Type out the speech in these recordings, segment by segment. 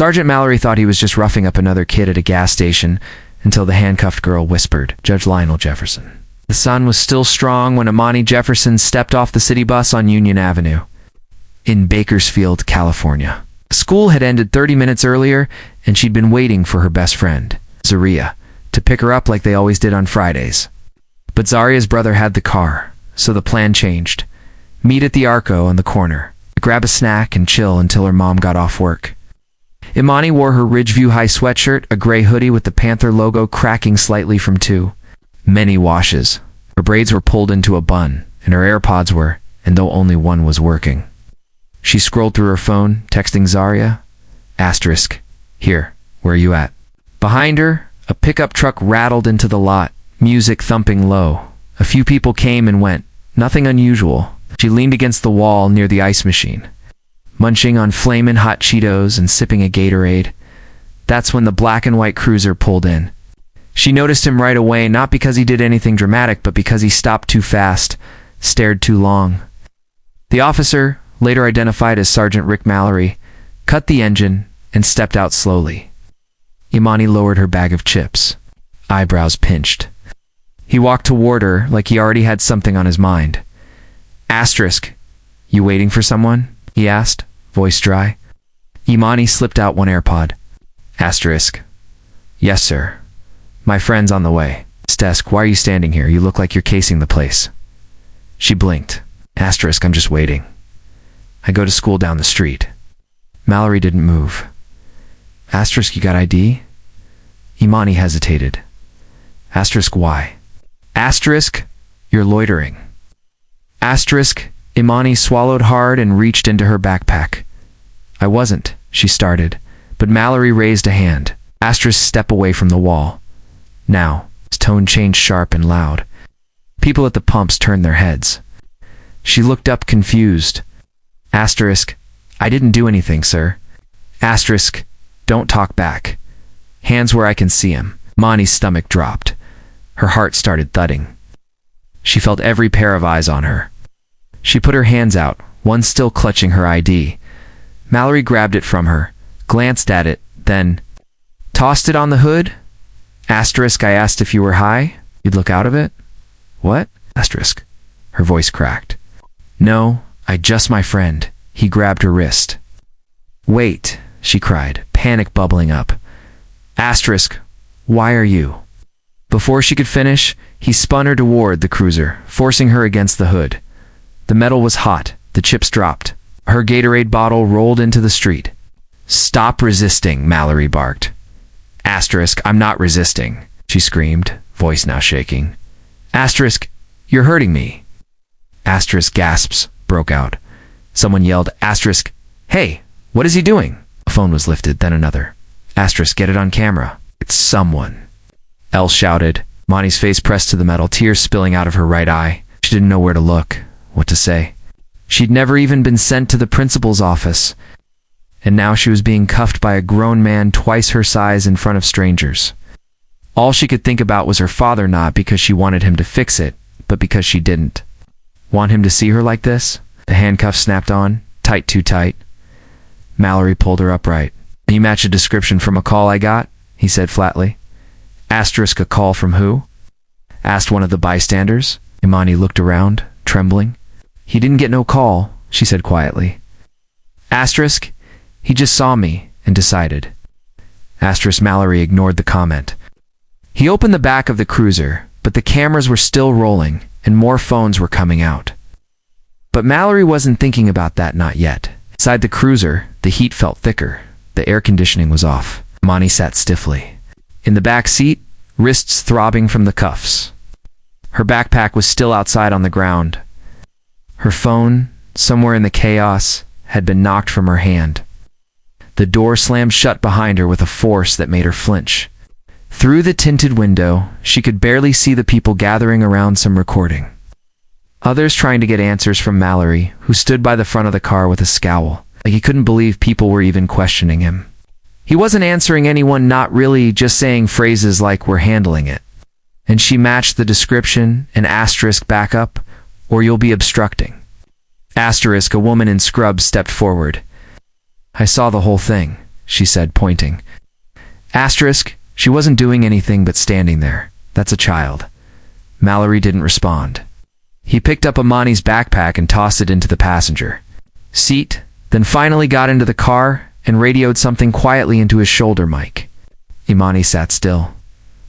Sergeant Mallory thought he was just roughing up another kid at a gas station until the handcuffed girl whispered, "Judge Lionel Jefferson." The sun was still strong when Imani Jefferson stepped off the city bus on Union Avenue in Bakersfield, California. School had ended 30 minutes earlier, and she'd been waiting for her best friend, Zaria, to pick her up like they always did on Fridays. But Zaria's brother had the car, so the plan changed. Meet at the Arco on the corner, grab a snack and chill until her mom got off work. Imani wore her Ridgeview High sweatshirt, a gray hoodie with the Panther logo cracking slightly from too many washes. Her braids were pulled into a bun, and her AirPods were, and though only one was working. She scrolled through her phone, texting Zaria, *, "Here, where are you at?" Behind her, a pickup truck rattled into the lot, music thumping low. A few people came and went, nothing unusual. She leaned against the wall near the ice machine, munching on flamin' hot Cheetos and sipping a Gatorade. That's when the black and white cruiser pulled in. She noticed him right away, not because he did anything dramatic, but because he stopped too fast, stared too long. The officer, later identified as Sergeant Rick Mallory, cut the engine and stepped out slowly. Imani lowered her bag of chips, eyebrows pinched. He walked toward her like he already had something on his mind. *, "You waiting for someone?" he asked, voice dry. Imani slipped out one AirPod. *, "Yes, sir. My friend's on the way." "Why are you standing here? You look like you're casing the place." She blinked. "I'm just waiting. I go to school down the street." Mallory didn't move. "You got ID?" Imani hesitated. "Why?" "You're loitering." Imani swallowed hard and reached into her backpack. "I wasn't," she started, but Mallory raised a hand. "Step away from the wall." Now, his tone changed sharp and loud. People at the pumps turned their heads. She looked up confused. "I didn't do anything, sir." "Don't talk back. Hands where I can see him." Imani's stomach dropped. Her heart started thudding. She felt every pair of eyes on her. She put her hands out, one still clutching her ID. Mallory grabbed it from her, glanced at it, then tossed it on the hood. "I asked if you were high. You'd look out of it." "What?" Her voice cracked. "No, I just my friend." He grabbed her wrist. "Wait," she cried, panic bubbling up. "Why are you?" Before she could finish, he spun her toward the cruiser, forcing her against the hood. The metal was hot, the chips dropped. Her Gatorade bottle rolled into the street. "Stop resisting," Mallory barked. "I'm not resisting," she screamed, voice now shaking. "You're hurting me." Gasps broke out. Someone yelled, "Hey, what is he doing?" A phone was lifted, then another. "Get it on camera. It's someone." Elle shouted, Monty's face pressed to the metal, tears spilling out of her right eye. She didn't know where to look, what to say. She'd never even been sent to the principal's office, and now she was being cuffed by a grown man twice her size in front of strangers. All she could think about was her father, not because she wanted him to fix it, but because she didn't want him to see her like this. The handcuffs snapped on, tight, too tight. Mallory pulled her upright. "You match a description from a call I got?" he said flatly. "A call from who?" asked one of the bystanders. Imani looked around, trembling. "He didn't get no call," she said quietly. "He just saw me and decided." Mallory ignored the comment. He opened the back of the cruiser, but the cameras were still rolling, and more phones were coming out. But Mallory wasn't thinking about that, not yet. Inside the cruiser, the heat felt thicker. The air conditioning was off. Imani sat stiffly. In the back seat, wrists throbbing from the cuffs. Her backpack was still outside on the ground. Her phone, somewhere in the chaos, had been knocked from her hand. The door slammed shut behind her with a force that made her flinch. Through the tinted window, she could barely see the people gathering around some recording. Others trying to get answers from Mallory, who stood by the front of the car with a scowl, like he couldn't believe people were even questioning him. He wasn't answering anyone, not really, just saying phrases like, "We're handling it." And she matched the description, an asterisk back up, "or you'll be obstructing." A woman in scrubs stepped forward. "I saw the whole thing," she said, pointing. Asterisk, she wasn't doing anything but standing there. That's a child. Mallory didn't respond. He picked up Imani's backpack and tossed it into the passenger seat, then finally got into the car and radioed something quietly into his shoulder mic. Imani sat still.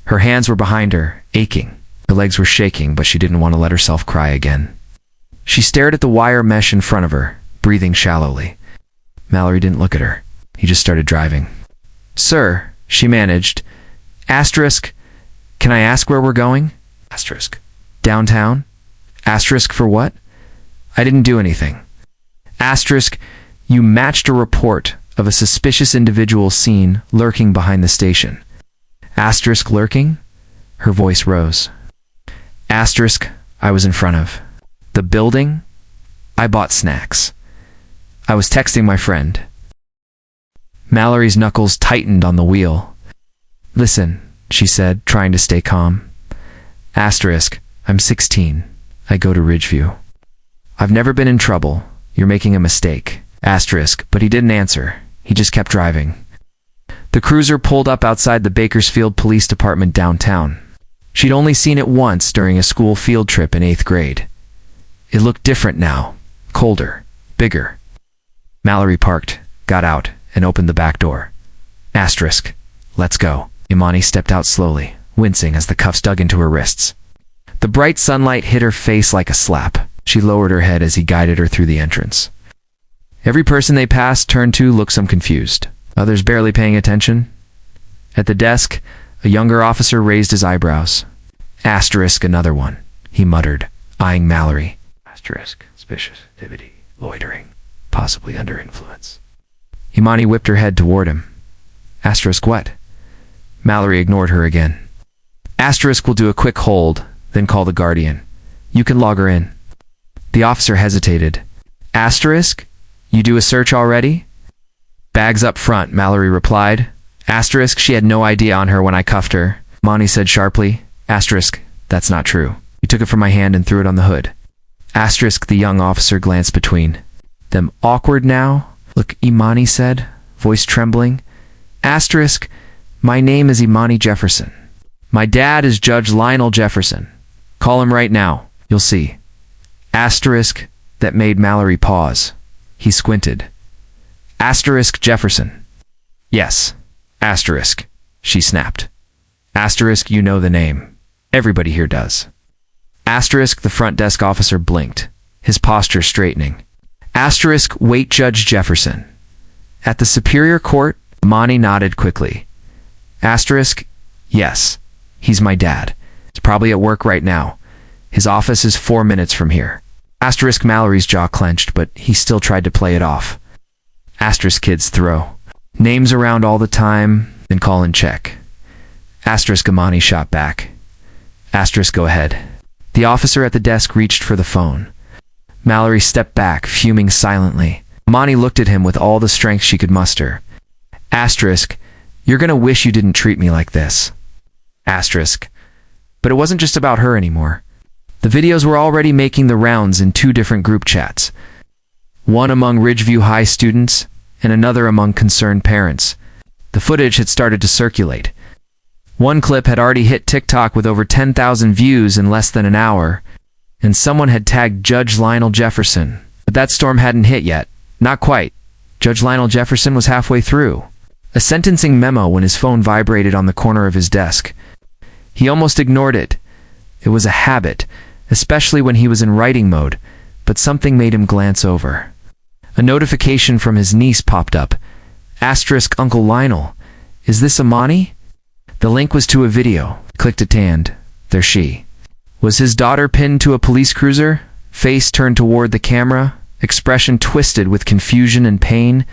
Her hands were behind her, aching. Her legs were shaking, but she didn't want to let herself cry again. She stared at the wire mesh in front of her, breathing shallowly. Mallory didn't look at her. He just started driving. Sir, she managed. Asterisk, can I ask where we're going? Asterisk. Downtown? Asterisk for what? I didn't do anything. Asterisk, you matched a report of a suspicious individual seen lurking behind the station. Asterisk lurking? Her voice rose. Asterisk, I was in front of. The building? I bought snacks. I was texting my friend. Mallory's knuckles tightened on the wheel. Listen, she said, trying to stay calm. Asterisk, I'm 16. I go to Ridgeview. I've never been in trouble. You're making a mistake. Asterisk, but he didn't answer. He just kept driving. The cruiser pulled up outside the Bakersfield Police Department downtown. She'd only seen it once during a school field trip in 8th grade. It looked different now. Colder. Bigger. Mallory parked, got out, and opened the back door. Asterisk. Let's go. Imani stepped out slowly, wincing as the cuffs dug into her wrists. The bright sunlight hit her face like a slap. She lowered her head as he guided her through the entrance. Every person they passed turned to looked some confused, others barely paying attention. At the desk, a younger officer raised his eyebrows. Asterisk, another one, he muttered, eyeing Mallory. Asterisk, suspicious activity, loitering, possibly under influence. Imani whipped her head toward him. Asterisk what? Mallory ignored her again. Asterisk will do a quick hold, then call the guardian. You can log her in. The officer hesitated. Asterisk? You do a search already? Bags up front, Mallory replied. Asterisk, she had no ID on her when I cuffed her. Imani said sharply. Asterisk, that's not true. You took it from my hand and threw it on the hood. Asterisk, the young officer glanced between them. Awkward now? Look, Imani said, voice trembling. Asterisk, my name is Imani Jefferson. My dad is Judge Lionel Jefferson. Call him right now. You'll see. Asterisk, that made Mallory pause. He squinted. Asterisk Jefferson. Yes. Asterisk, she snapped. Asterisk, you know the name. Everybody here does. Asterisk, the front desk officer blinked, his posture straightening. Asterisk, wait, Judge Jefferson. At the Superior Court, Imani nodded quickly. Asterisk, yes, he's my dad. He's probably at work right now. His office is 4 minutes from here. Asterisk, Mallory's jaw clenched, but he still tried to play it off. Asterisk, kids throw names around all the time, then call in check. Asterisk, Imani shot back. Asterisk, go ahead. The officer at the desk reached for the phone. Mallory stepped back, fuming silently. Imani looked at him with all the strength she could muster. Asterisk, you're gonna wish you didn't treat me like this. Asterisk. But it wasn't just about her anymore. The videos were already making the rounds in 2 different group chats. One among Ridgeview High students, and another among concerned parents. The footage had started to circulate. One clip had already hit TikTok with over 10,000 views in less than an hour, and someone had tagged Judge Lionel Jefferson. But that storm hadn't hit yet. Not quite. Judge Lionel Jefferson was halfway through. A sentencing memo when his phone vibrated on the corner of his desk. He almost ignored it. It was a habit, especially when he was in writing mode, but something made him glance over. A notification from his niece popped up. Asterisk, Uncle Lionel. Is this Imani? The link was to a video. Clicked it and there she. Was his daughter pinned to a police cruiser? Face turned toward the camera, expression twisted with confusion and pain.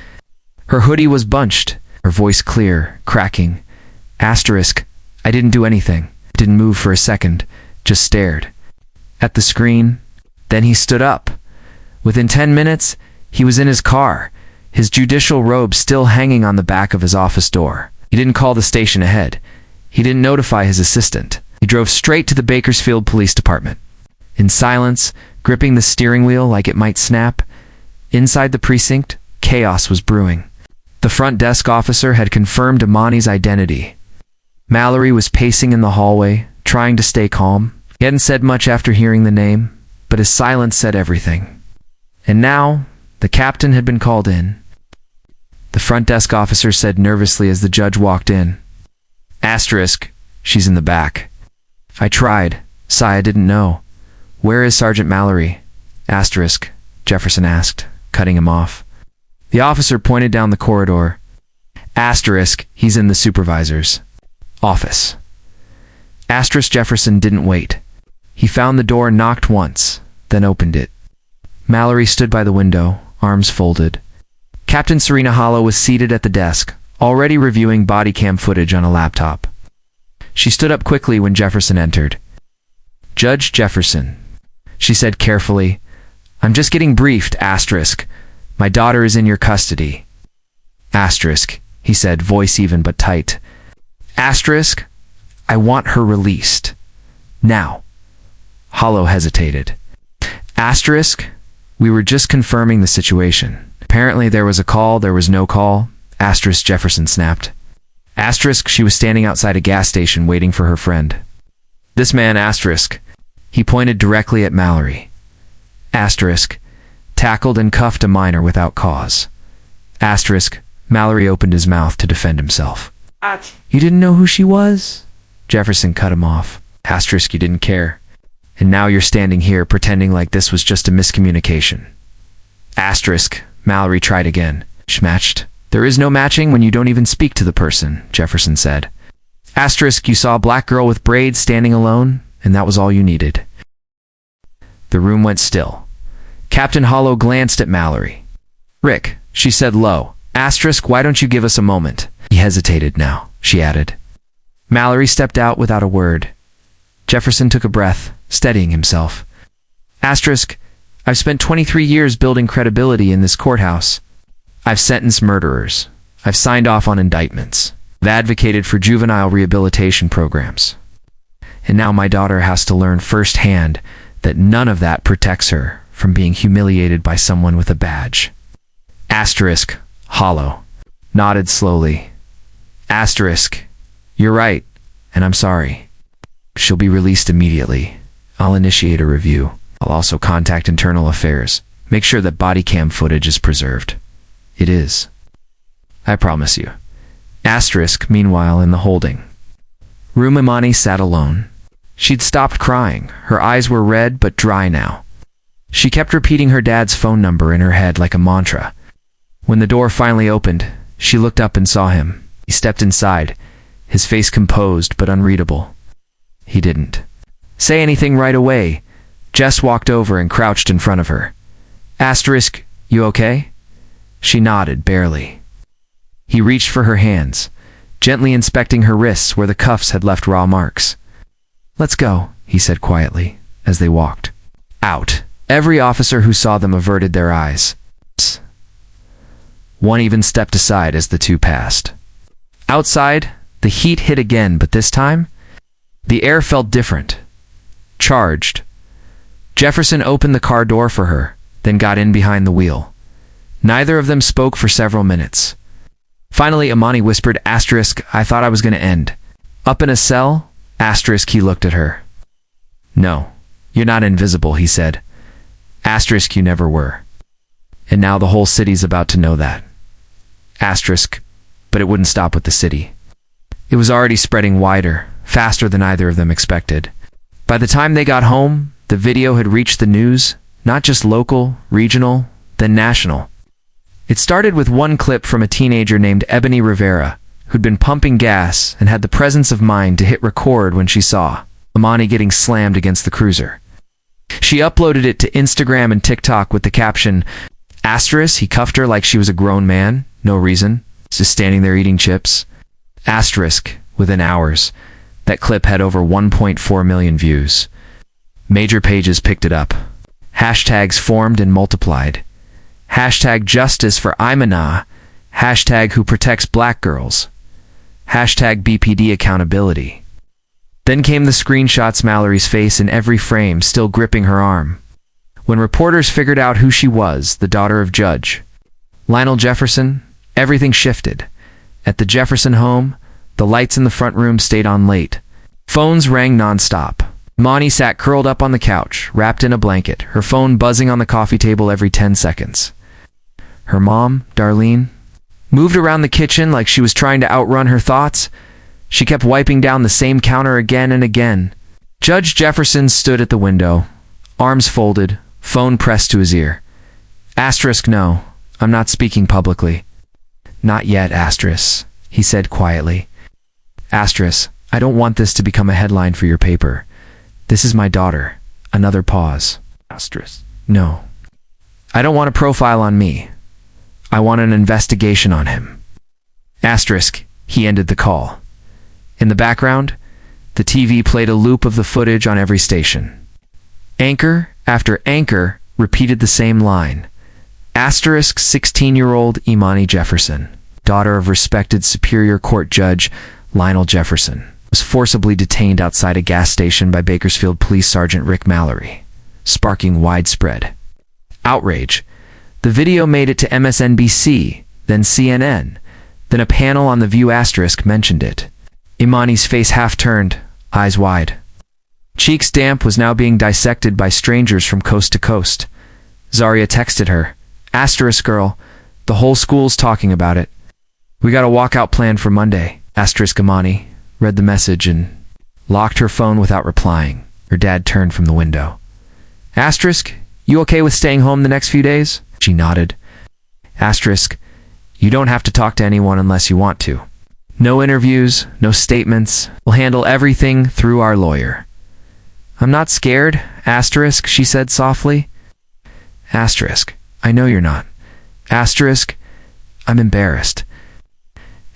Her hoodie was bunched, her voice clear, cracking. Asterisk, I didn't do anything. Didn't move for a second, just stared. At the screen, then he stood up. Within 10 minutes, he was in his car, his judicial robe still hanging on the back of his office door. He didn't call the station ahead. He didn't notify his assistant. He drove straight to the Bakersfield Police Department. In silence, gripping the steering wheel like it might snap, inside the precinct, chaos was brewing. The front desk officer had confirmed Imani's identity. Mallory was pacing in the hallway, trying to stay calm. He hadn't said much after hearing the name, but his silence said everything. And now, the captain had been called in. The front desk officer said nervously as the judge walked in. Asterisk, she's in the back. I tried. Sigh, I didn't know. Where is Sergeant Mallory? Asterisk, Jefferson asked, cutting him off. The officer pointed down the corridor. Asterisk, he's in the supervisor's office. Asterisk, Jefferson didn't wait. He found the door, knocked once, then opened it. Mallory stood by the window, arms folded. Captain Serena Hollow was seated at the desk, already reviewing body cam footage on a laptop. She stood up quickly when Jefferson entered. Judge Jefferson, she said carefully, I'm just getting briefed, asterisk. My daughter is in your custody. Asterisk, he said, voice even but tight. Asterisk, I want her released. Now. Hollow hesitated. Asterisk, we were just confirming the situation. Apparently there was a call, there was no call. Asterisk, Jefferson snapped. Asterisk, she was standing outside a gas station waiting for her friend. This man, asterisk, he pointed directly at Mallory. Asterisk, tackled and cuffed a minor without cause. Asterisk, Mallory opened his mouth to defend himself. You didn't know who she was? Jefferson cut him off. Asterisk, you didn't care. And now you're standing here pretending like this was just a miscommunication. Asterisk, Mallory tried again. Matched. There is no matching when you don't even speak to the person, Jefferson said. Asterisk, you saw a black girl with braids standing alone, and that was all you needed. The room went still. Captain Hollow glanced at Mallory. Rick, she said low. Asterisk, why don't you give us a moment? He hesitated now, she added. Mallory stepped out without a word. Jefferson took a breath, steadying himself. Asterisk, I've spent 23 years building credibility in this courthouse. I've sentenced murderers. I've signed off on indictments. I've advocated for juvenile rehabilitation programs. And now my daughter has to learn firsthand that none of that protects her from being humiliated by someone with a badge. Asterisk, Hollow, nodded slowly. Asterisk, you're right, and I'm sorry. She'll be released immediately. I'll initiate a review. I'll also contact Internal Affairs. Make sure that body cam footage is preserved. It is. I promise you. Asterisk, meanwhile, in the holding room, Imani sat alone. She'd stopped crying. Her eyes were red but dry now. She kept repeating her dad's phone number in her head like a mantra. When the door finally opened, she looked up and saw him. He stepped inside, his face composed but unreadable. He didn't say anything right away. Jess walked over and crouched in front of her. Asterisk, you okay? She nodded, barely. He reached for her hands, gently inspecting her wrists where the cuffs had left raw marks. Let's go, he said quietly, as they walked out. Every officer who saw them averted their eyes. One even stepped aside as the two passed. Outside, the heat hit again, but this time, the air felt different. Charged. Jefferson opened the car door for her, then got in behind the wheel. Neither of them spoke for several minutes. Finally, Imani whispered, Asterisk, I thought I was going to end. Up in a cell? Asterisk, he looked at her. No, you're not invisible, he said. Asterisk, you never were. And now the whole city's about to know that. Asterisk, but it wouldn't stop with the city. It was already spreading wider, faster than either of them expected. By the time they got home, the video had reached the news, not just local, regional, then national. It started with one clip from a teenager named Ebony Rivera, who'd been pumping gas and had the presence of mind to hit record when she saw Imani getting slammed against the cruiser. She uploaded it to Instagram and TikTok with the caption, Asterisk, he cuffed her like she was a grown man, no reason, just standing there eating chips. Asterisk, within hours, that clip had over 1.4 million views. Major pages picked it up. Hashtags formed and multiplied. Hashtag justice for Imani. Hashtag who protects black girls. Hashtag BPD accountability. Then came the screenshots, Mallory's face in every frame, still gripping her arm. When reporters figured out who she was, the daughter of Judge Lionel Jefferson, Everything shifted. At the Jefferson home, the lights in the front room stayed on late. Phones rang nonstop. Imani sat curled up on the couch, wrapped in a blanket, her phone buzzing on the coffee table every 10 seconds. Her mom, Darlene, moved around the kitchen like she was trying to outrun her thoughts. She kept wiping down the same counter again and again. Judge Jefferson stood at the window, arms folded, phone pressed to his ear. Asterisk no, I'm not speaking publicly. Not yet, asterisk, he said quietly. Asterisk, I don't want this to become a headline for your paper. This is my daughter. Another pause. Asterisk. No. I don't want a profile on me. I want an investigation on him. Asterisk, he ended the call. In the background, the TV played a loop of the footage on every station. Anchor after anchor repeated the same line. Asterisk 16-year-old Imani Jefferson, daughter of respected Superior Court Judge Lionel Jefferson, was forcibly detained outside a gas station by Bakersfield Police Sergeant Rick Mallory, sparking widespread outrage. The video made it to MSNBC, then CNN, then a panel on The View asterisk mentioned it. Imani's face half-turned, eyes wide. Cheeks damp was now being dissected by strangers from coast to coast. Zaria texted her, asterisk girl, the whole school's talking about it. We got a walkout planned for Monday, asterisk Imani read the message and locked her phone without replying. Her dad turned from the window. Asterisk, you okay with staying home the next few days? She nodded. Asterisk, you don't have to talk to anyone unless you want to. No interviews, no statements. We'll handle everything through our lawyer. I'm not scared, asterisk, she said softly. Asterisk, I know you're not. Asterisk, I'm embarrassed.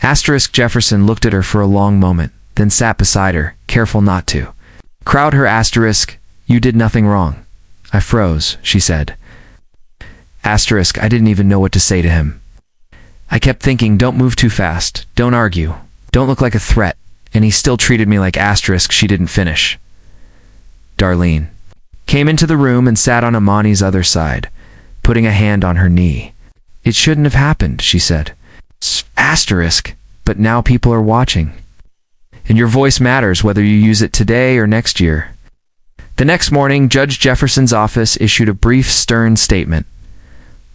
Asterisk Jefferson looked at her for a long moment, then sat beside her, careful not to. Crowd her asterisk, you did nothing wrong. I froze, she said. Asterisk, I didn't even know what to say to him. I kept thinking, don't move too fast, don't argue, don't look like a threat, and he still treated me like asterisk she didn't finish. Darlene came into the room and sat on Imani's other side, putting a hand on her knee. It shouldn't have happened, she said. Asterisk, but now people are watching. And your voice matters whether you use it today or next year. The next morning, Judge Jefferson's office issued a brief, stern statement.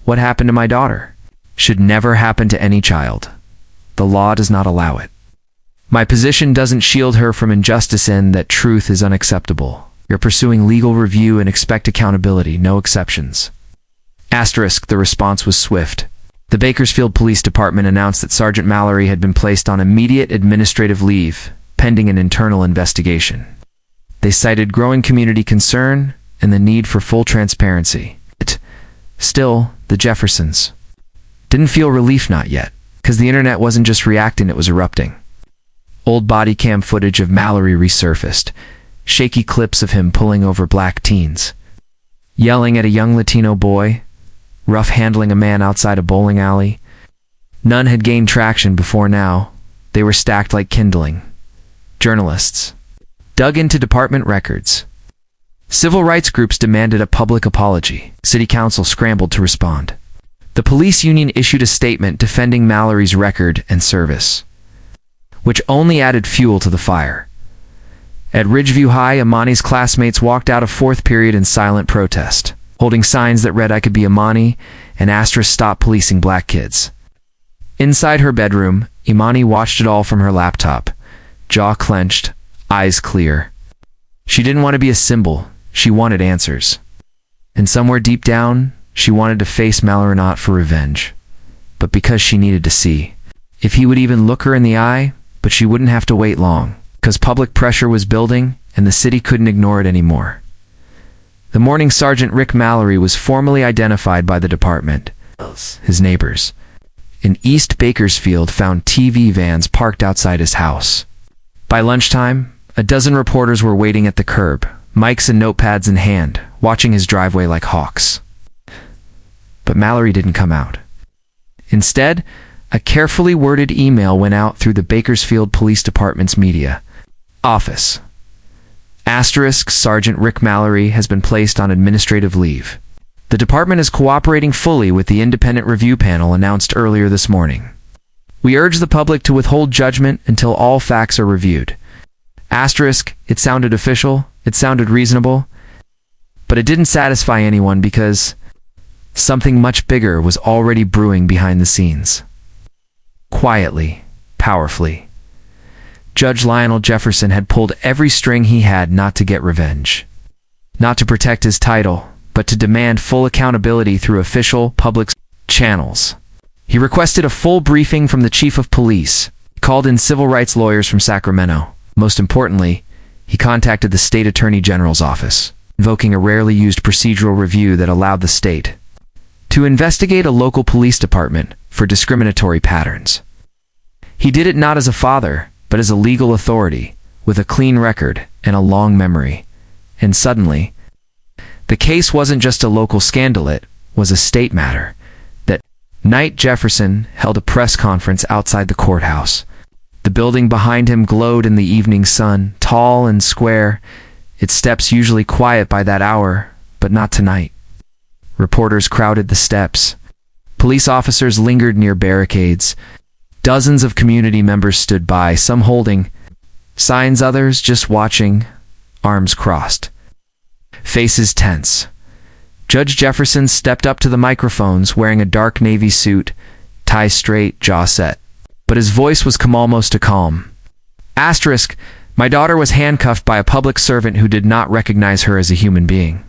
What happened to my daughter should never happen to any child. The law does not allow it. My position doesn't shield her from injustice in that truth is unacceptable. You're pursuing legal review and expect accountability, no exceptions. Asterisk, the response was swift. The Bakersfield Police Department announced that Sergeant Mallory had been placed on immediate administrative leave, pending an internal investigation. They cited growing community concern and the need for full transparency. Still, the Jeffersons didn't feel relief not yet, because the internet wasn't just reacting, it was erupting. Old body cam footage of Mallory resurfaced, shaky clips of him pulling over black teens, yelling at a young Latino boy, rough handling a man outside a bowling alley. None had gained traction before now. They were stacked like kindling. Journalists dug into department records. Civil rights groups demanded a public apology. City Council scrambled to respond. The police union issued a statement defending Mallory's record and service, which only added fuel to the fire. At Ridgeview High, Imani's classmates walked out of fourth period in silent protest, holding signs that read I could be Imani and asterisk stop policing black kids. Inside her bedroom, Imani watched it all from her laptop, jaw clenched, eyes clear. She didn't want to be a symbol, she wanted answers. And somewhere deep down, she wanted to face Mallory for revenge. But because she needed to see if he would even look her in the eye, but she wouldn't have to wait long, because public pressure was building and the city couldn't ignore it anymore. The morning Sergeant Rick Mallory was formally identified by the department. His neighbors in East Bakersfield found TV vans parked outside his house. By lunchtime, a dozen reporters were waiting at the curb, mics and notepads in hand, watching his driveway like hawks. But Mallory didn't come out. Instead, a carefully worded email went out through the Bakersfield Police Department's media office. Asterisk Sergeant Rick Mallory has been placed on administrative leave. The department is cooperating fully with the independent review panel announced earlier this morning. We urge the public to withhold judgment until all facts are reviewed. Asterisk, it sounded official, it sounded reasonable, but it didn't satisfy anyone because something much bigger was already brewing behind the scenes. Quietly, powerfully, Judge Lionel Jefferson had pulled every string he had not to get revenge, not to protect his title, but to demand full accountability through official, public channels. He requested a full briefing from the chief of police, called in civil rights lawyers from Sacramento. Most importantly, he contacted the state attorney general's office, invoking a rarely used procedural review that allowed the state to investigate a local police department for discriminatory patterns. He did it not as a father, but as a legal authority, with a clean record and a long memory. And suddenly, the case wasn't just a local scandal, it was a state matter. That night, Jefferson held a press conference outside the courthouse. The building behind him glowed in the evening sun, tall and square, its steps usually quiet by that hour, but not tonight. Reporters crowded the steps. Police officers lingered near barricades. Dozens of community members stood by, some holding signs, others just watching, arms crossed, faces tense. Judge Jefferson stepped up to the microphones wearing a dark navy suit, tie straight, jaw set. But his voice was almost a calm. Asterisk, my daughter was handcuffed by a public servant who did not recognize her as a human being.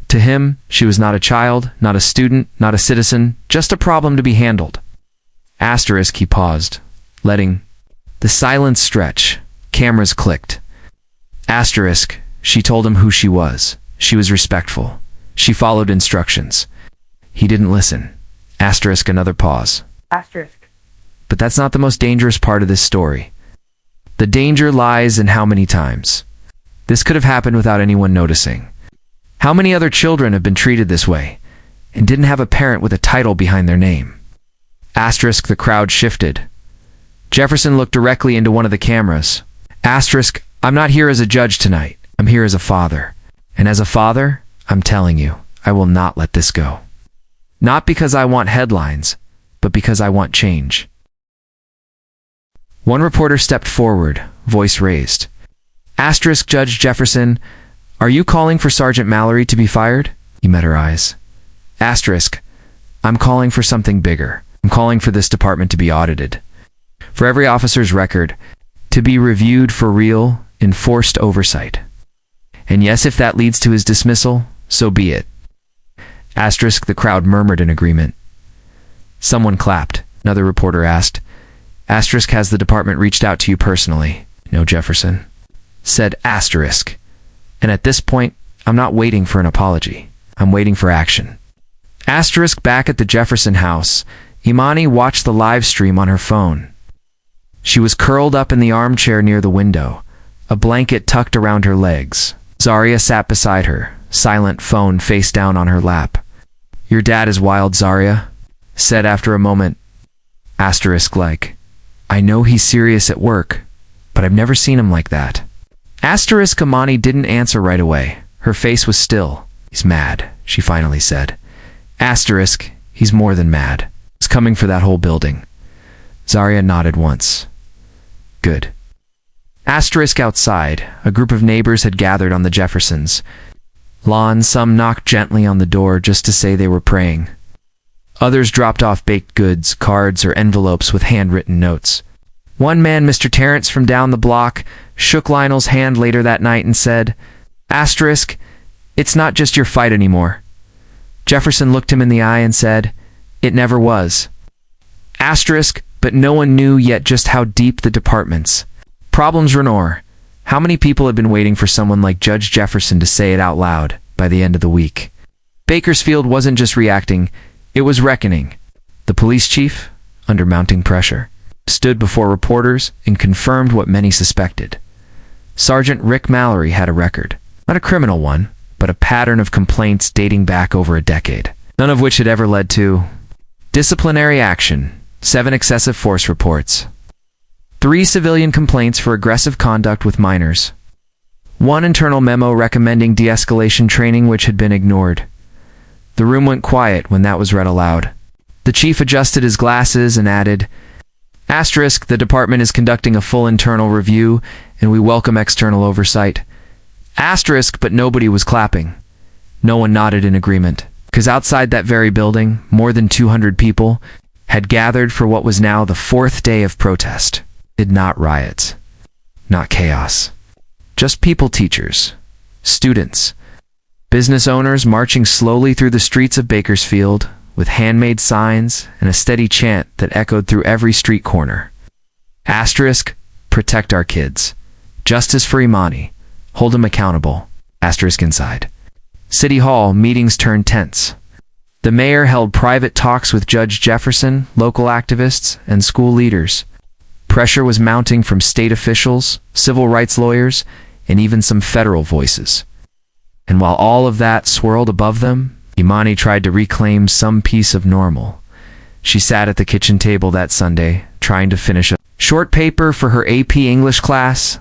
To him, she was not a child, not a student, not a citizen, just a problem to be handled. Asterisk, he paused, letting the silence stretch. Cameras clicked. Asterisk, she told him who she was. She was respectful. She followed instructions. He didn't listen. Asterisk, another pause. Asterisk. But that's not the most dangerous part of this story. The danger lies in how many times this could have happened without anyone noticing. How many other children have been treated this way and didn't have a parent with a title behind their name? Asterisk, the crowd shifted. Jefferson looked directly into one of the cameras. Asterisk, I'm not here as a judge tonight. I'm here as a father. And as a father, I'm telling you, I will not let this go. Not because I want headlines, but because I want change. One reporter stepped forward, voice raised. Asterisk, Judge Jefferson, are you calling for Sergeant Mallory to be fired? He met her eyes. Asterisk, I'm calling for something bigger. I'm calling for this department to be audited. For every officer's record, to be reviewed for real, enforced oversight. And yes, if that leads to his dismissal, so be it. Asterisk, the crowd murmured in agreement. Someone clapped. Another reporter asked, Asterisk, has the department reached out to you personally? No, Jefferson said. Asterisk. And at this point, I'm not waiting for an apology. I'm waiting for action. Asterisk, back at the Jefferson house, Imani watched the live stream on her phone. She was curled up in the armchair near the window, a blanket tucked around her legs. Zaria sat beside her, silent, phone face down on her lap. Your dad is wild, Zaria said after a moment. Asterisk, like, I know he's serious at work, but I've never seen him like that. Asterisk, Imani didn't answer right away. Her face was still. He's mad, she finally said. Asterisk, he's more than mad. He's coming for that whole building. Zaria nodded once. Good. Asterisk, outside, a group of neighbors had gathered on the Jeffersons' lawn. Some knocked gently on the door just to say they were praying. Others dropped off baked goods, cards, or envelopes with handwritten notes. One man, Mr. Terrence from down the block, shook Lionel's hand later that night and said, Asterisk, it's not just your fight anymore. Jefferson looked him in the eye and said, It never was. Asterisk, but no one knew yet just how deep the department's problems were. How many people had been waiting for someone like Judge Jefferson to say it out loud by the end of the week? Bakersfield wasn't just reacting, it was reckoning. The police chief, under mounting pressure, stood before reporters and confirmed what many suspected. Sergeant Rick Mallory had a record, not a criminal one, but a pattern of complaints dating back over a decade, none of which had ever led to disciplinary action, 7 excessive force reports, 3 civilian complaints for aggressive conduct with minors, 1 internal memo recommending de-escalation training which had been ignored, The room went quiet when that was read aloud. The chief adjusted his glasses and added, "Asterisk, the department is conducting a full internal review, and we welcome external oversight." Asterisk, but nobody was clapping. No one nodded in agreement, because outside that very building, more than 200 people had gathered for what was now the fourth day of protest. Not riots, not chaos. Just people, teachers, students, business owners marching slowly through the streets of Bakersfield with handmade signs and a steady chant that echoed through every street corner. Asterisk, protect our kids. Justice for Imani. Hold him accountable. Asterisk inside. City Hall, meetings turned tense. The mayor held private talks with Judge Jefferson, local activists, and school leaders. Pressure was mounting from state officials, civil rights lawyers, and even some federal voices. And while all of that swirled above them, Imani tried to reclaim some piece of normal. She sat at the kitchen table that Sunday, trying to finish a short paper for her AP English class,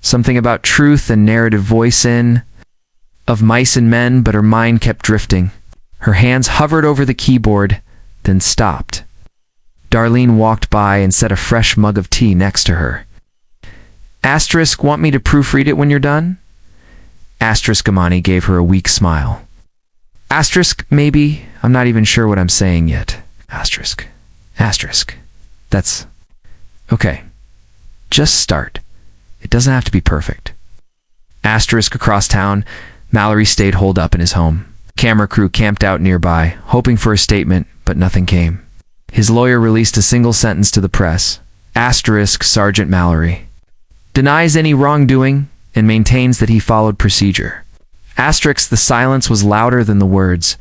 something about truth and narrative voice of mice and men, but her mind kept drifting. Her hands hovered over the keyboard, then stopped. Darlene walked by and set a fresh mug of tea next to her. Asterisk, want me to proofread it when you're done? Asterisk, Imani gave her a weak smile. Asterisk, maybe. I'm not even sure what I'm saying yet. Asterisk. Asterisk. That's okay. Just start. It doesn't have to be perfect. Asterisk, across town, Mallory stayed holed up in his home. Camera crew camped out nearby, hoping for a statement, but nothing came. His lawyer released a single sentence to the press. Asterisk, Sergeant Mallory denies any wrongdoing and maintains that he followed procedure. Asterisk, the silence was louder than the words.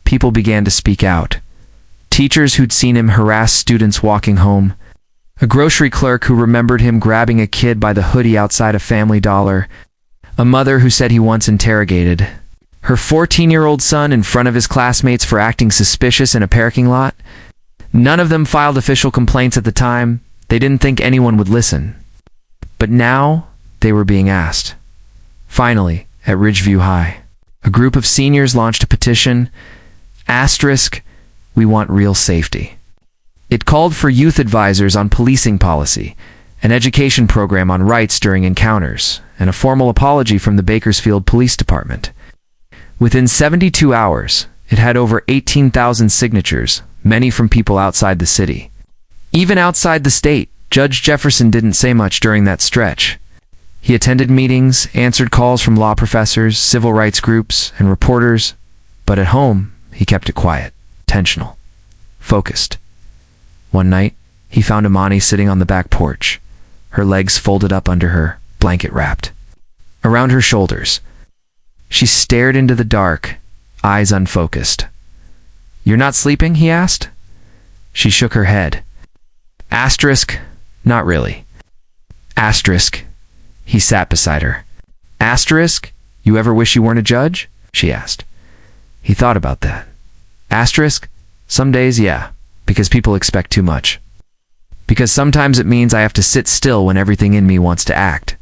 People began to speak out. Teachers who'd seen him harass students walking home. A grocery clerk who remembered him grabbing a kid by the hoodie outside a Family Dollar. A mother who said he once interrogated her 14-year-old son in front of his classmates for acting suspicious in a parking lot. None of them filed official complaints at the time. They didn't think anyone would listen. But now they were being asked. Finally, at Ridgeview High, a group of seniors launched a petition. Asterisk, we want real safety. It called for youth advisors on policing policy, an education program on rights during encounters, and a formal apology from the Bakersfield Police Department. Within 72 hours, it had over 18,000 signatures, many from people outside the city. Even outside the state, Judge Jefferson didn't say much during that stretch. He attended meetings, answered calls from law professors, civil rights groups, and reporters, but at home, he kept it quiet, tensional, focused. One night, he found Imani sitting on the back porch, her legs folded up under her, blanket wrapped around her shoulders. She stared into the dark, eyes unfocused. "You're not sleeping?" he asked. She shook her head. Asterisk, not really. Asterisk, he sat beside her. Asterisk, you ever wish you weren't a judge? She asked. He thought about that. Asterisk, some days, yeah, because people expect too much. Because sometimes it means I have to sit still when everything in me wants to act.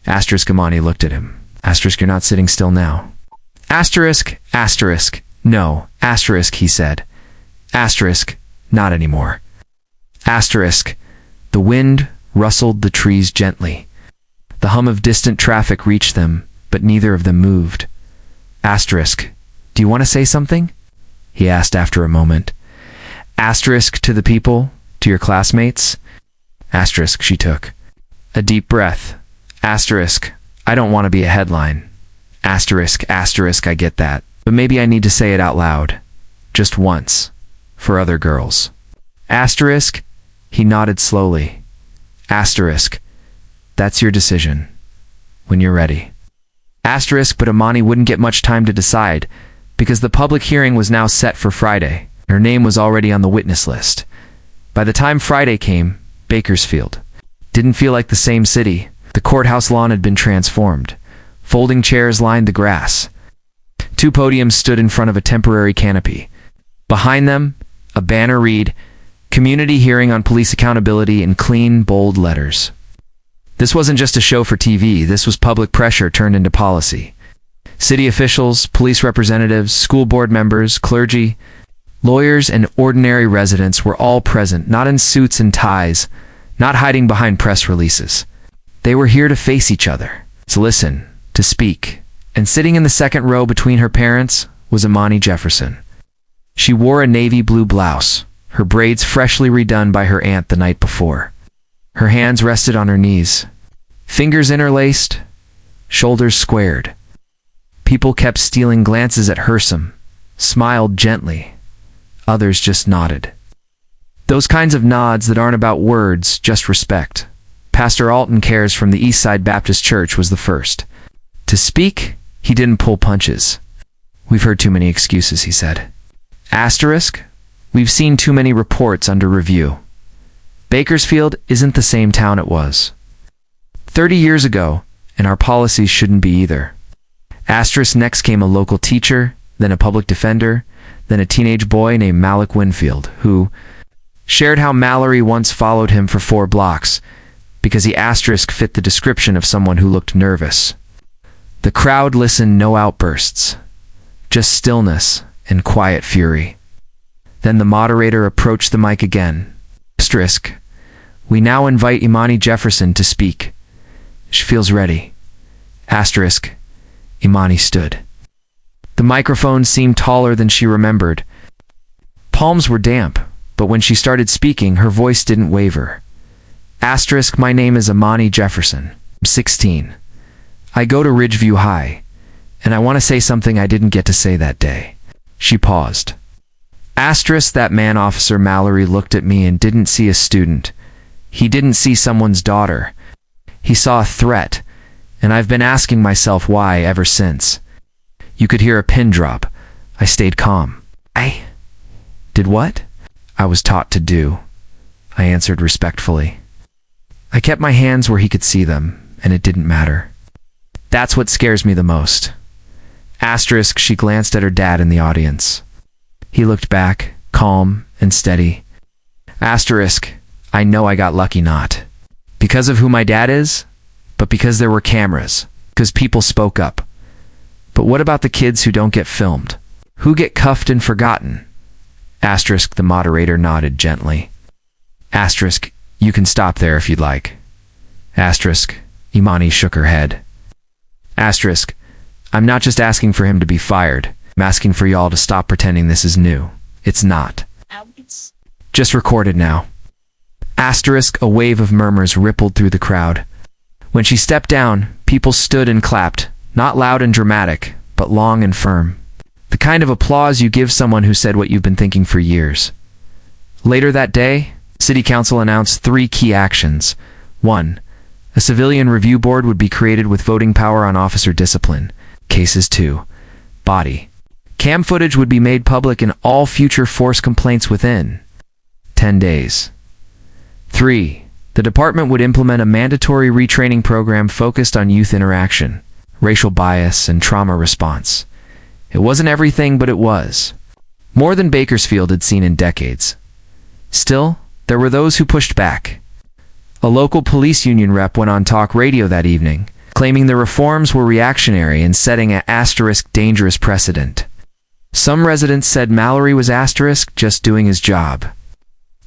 Asterisk, Imani looked at him. Asterisk, you're not sitting still now. Asterisk, no, asterisk, he said. Asterisk, not anymore. Asterisk, the wind rustled the trees gently. The hum of distant traffic reached them, but neither of them moved. Asterisk, do you want to say something? He asked after a moment. Asterisk, to the people, to your classmates? Asterisk, she took a deep breath. Asterisk, I don't want to be a headline. Asterisk, I get that, but maybe I need to say it out loud. Just once. For other girls. Asterisk, he nodded slowly. Asterisk, that's your decision. When you're ready. Asterisk, but Imani wouldn't get much time to decide, because the public hearing was now set for Friday. Her name was already on the witness list. By the time Friday came, Bakersfield didn't feel like the same city. The courthouse lawn had been transformed. Folding chairs lined the grass. Two podiums stood in front of a temporary canopy. Behind them, a banner read, Community Hearing on Police Accountability in clean, bold letters. This wasn't just a show for TV, this was public pressure turned into policy. City officials, police representatives, school board members, clergy, lawyers, and ordinary residents were all present, not in suits and ties, not hiding behind press releases. They were here to face each other, to listen, to speak. And sitting in the second row between her parents was Imani Jefferson. She wore a navy blue blouse, her braids freshly redone by her aunt the night before. Her hands rested on her knees, fingers interlaced, shoulders squared. People kept stealing glances at her, some smiled gently, others just nodded. Those kinds of nods that aren't about words, just respect. Pastor Alton Cares from the Eastside Baptist Church was the first. To speak, he didn't pull punches. "We've heard too many excuses," he said. Asterisk, we've seen too many reports under review. Bakersfield isn't the same town it was 30 years ago, and our policies shouldn't be either. Asterisk, next came a local teacher, then a public defender, then a teenage boy named Malik Winfield, who shared how Mallory once followed him for 4 blocks because he asterisk fit the description of someone who looked nervous. The crowd listened, no outbursts, just stillness and quiet fury. Then the moderator approached the mic again. Asterisk, we now invite Imani Jefferson to speak. She feels ready. Asterisk, Imani stood. The microphone seemed taller than she remembered. Palms were damp, but when she started speaking, her voice didn't waver. Asterisk, my name is Imani Jefferson. I'm 16. I go to Ridgeview High, and I want to say something I didn't get to say that day. She paused. Asterisk, that man, Officer Mallory, looked at me and didn't see a student. He didn't see someone's daughter. He saw a threat, and I've been asking myself why ever since. You could hear a pin drop. I stayed calm. I did what I was taught to do, I answered respectfully. I kept my hands where he could see them, and it didn't matter. That's what scares me the most. Asterisk, she glanced at her dad in the audience. He looked back, calm and steady. Asterisk, I know I got lucky, not because of who my dad is, but because there were cameras, because people spoke up. But what about the kids who don't get filmed? Who get cuffed and forgotten? Asterisk, the moderator nodded gently. Asterisk, you can stop there if you'd like. Asterisk, Imani shook her head. Asterisk, I'm not just asking for him to be fired. I'm asking for y'all to stop pretending this is new. It's not. Just record it now. Asterisk, a wave of murmurs rippled through the crowd. When she stepped down, people stood and clapped, not loud and dramatic, but long and firm. The kind of applause you give someone who said what you've been thinking for years. Later that day, City Council announced 3 key actions. 1. A civilian review board would be created with voting power on officer discipline. Cases 2. Body cam footage would be made public in all future force complaints within 10 days. 3. The department would implement a mandatory retraining program focused on youth interaction, racial bias, and trauma response. It wasn't everything, but it was. More than Bakersfield had seen in decades. Still, there were those who pushed back. A local police union rep went on talk radio that evening, claiming the reforms were reactionary and setting an asterisk dangerous precedent. Some residents said Mallory was asterisk just doing his job.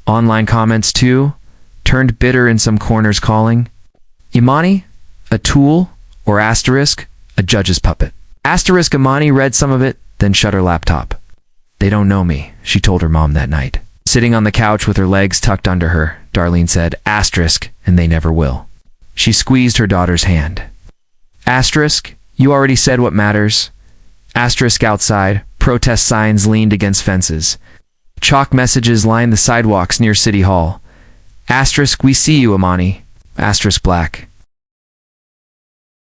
Online comments, too, turned bitter in some corners, calling Imani a tool, or asterisk a judge's puppet. Asterisk Imani read some of it, then shut her laptop. They don't know me, she told her mom that night. Sitting on the couch with her legs tucked under her, Darlene said, asterisk, and they never will. She squeezed her daughter's hand. Asterisk, you already said what matters. Asterisk outside, protest signs leaned against fences. Chalk messages lined the sidewalks near City Hall. Asterisk, we see you, Imani. Asterisk black.